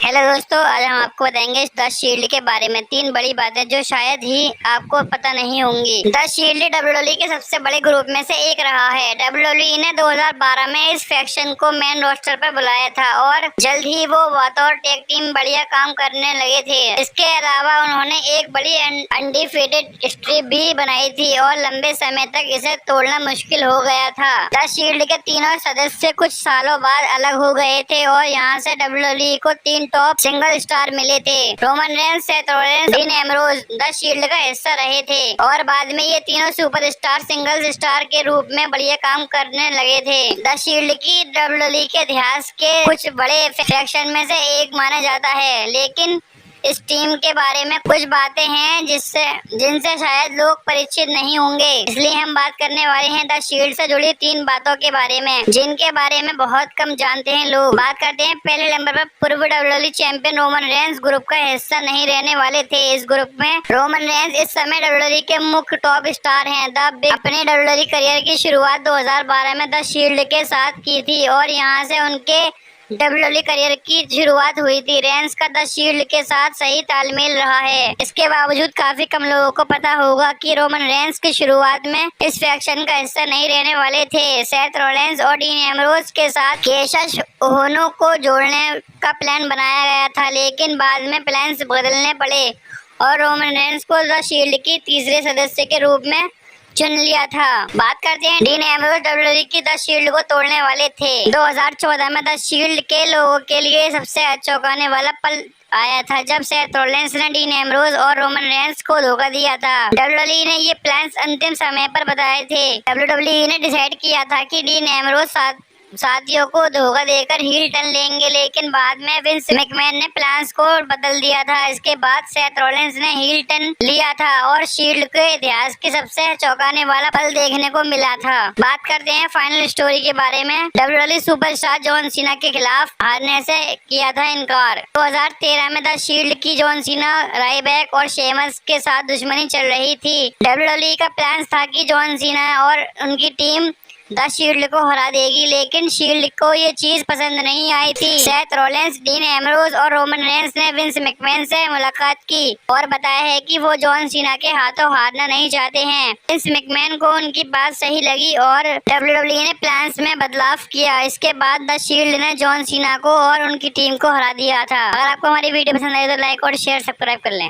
Hello दोस्तों, आज हम आपको बताएंगे द शील्ड के बारे में 3 बड़ी बातें जो शायद ही आपको पता नहीं होंगी। द शील्ड डब्ल्यूडब्ल्यूई के सबसे बड़े ग्रुप में से एक रहा है। डब्ल्यूडब्ल्यूई ने 2012 में इस फैक्शन को मेन रोस्टर पर बुलाया था और जल्द ही वो बतौर टैग टीम बढ़िया काम करने लगे थे। इसके अलावा उन्होंने एक बड़ी अनडिफीटेड स्ट्रीक भी बनाई थी और लंबे समय तक इसे तोड़ना मुश्किल हो गया था। द शील्ड के तीनों सदस्य कुछ सालों बाद अलग हो गए थे और यहाँ से डब्ल्यूडब्ल्यूई को 3 टॉप सिंगल स्टार मिले थे। Roman Reigns, Seth Rollins, dean Ambrose the shield का हिस्सा रहे थे और बाद में ये तीनों सुपरस्टार सिंगल स्टार के रूप में बढ़िया काम करने लगे थे। द शील्ड की डब्ल्यूडब्ल्यूई के इतिहास के कुछ बड़े फैक्शन में से एक माना जाता है, लेकिन इस टीम के बारे में कुछ बातें हैं जिनसे शायद लोग परिचित नहीं होंगे, इसलिए हम बात करने वाले हैं द शील्ड से जुड़ी 3 बातों के बारे में जिनके बारे में बहुत कम जानते हैं लोग। बात करते हैं पहले नंबर पर पूर्व WWE champion Roman Reigns group का हिस्सा नहीं रहने वाले थे। इस ग्रुप में रोमन रेंस इस समय डब्ल्यूडब्ल्यूई के मुख्य टॉप स्टार हैं। अपने डब्ल्यूडब्ल्यूई करियर की शुरुआत 2012 में द शील्ड के साथ की थी और यहाँ से उनके डब्ल्यूडब्ल्यूई करियर की शुरुआत हुई थी। रेंस का द शील्ड के साथ सही तालमेल रहा है। इसके बावजूद काफी कम लोगों को पता होगा कि रोमन रेंस की शुरुआत में इस फैक्शन का हिस्सा नहीं रहने वाले थे। सेथ रॉलिंस और डीन एम्ब्रोज के साथ केशस ओहोनो को जोड़ने का प्लान बनाया गया था, लेकिन बाद में प्लान्स बदलने पड़े और रोमन रेंस को द शील्ड की तीसरे सदस्य के रूप में चुन लिया था। बात करते हैं डीन एम्ब्रोज डब्ल्यूडब्ल्यूई की द शील्ड को तोड़ने वाले थे। 2014 में द शील्ड के लोगों के लिए सबसे चौंकाने वाला पल आया था जब सेथ रॉलिंस ने डीन एम्ब्रोज और रोमन रेंस को धोखा दिया था। डब्ल्यूडब्ल्यूई ने ये प्लान्स अंतिम समय पर बताए थे। डब्ल्यूडब्ल्यूई ने डिसाइड किया था कि डीन एम्ब्रोज साथियों को धोखा देकर हील टर्न लेंगे, लेकिन बाद में विंस मैकमैन ने प्लान्स को बदल दिया था। इसके बाद सेथ रॉलिंस ने हील टर्न लिया था और शील्ड के इतिहास के सबसे चौंकाने वाला पल देखने को मिला था। बात करते हैं फाइनल स्टोरी के बारे में। डब्ल्यूडब्ल्यूई सुपरस्टार जॉन सीना के खिलाफ हारने से किया था इनकार। 2013 में द शील्ड की जॉन सीना, रायबैक और शेमस के साथ दुश्मनी चल रही थी। डब्ल्यूडब्ल्यूई का प्लान था कि जॉन सीना और उनकी टीम द शील्ड को हरा देगी, लेकिन शील्ड को ये चीज पसंद नहीं आई थी। सेथ रॉलिंस, डीन एम्ब्रोज और रोमन रेंस ने विंस मैकमैन से मुलाकात की और बताया है कि वो जॉन सीना के हाथों हारना नहीं चाहते हैं। विंस मैकमैन को उनकी बात सही लगी और डब्ल्यूडब्ल्यूई ने प्लान्स में बदलाव किया। इसके बाद द शील्ड ने जॉन सीना को और उनकी टीम को हरा दिया था। अगर आपको हमारी वीडियो पसंद आई तो लाइक और शेयर सब्सक्राइब कर लें।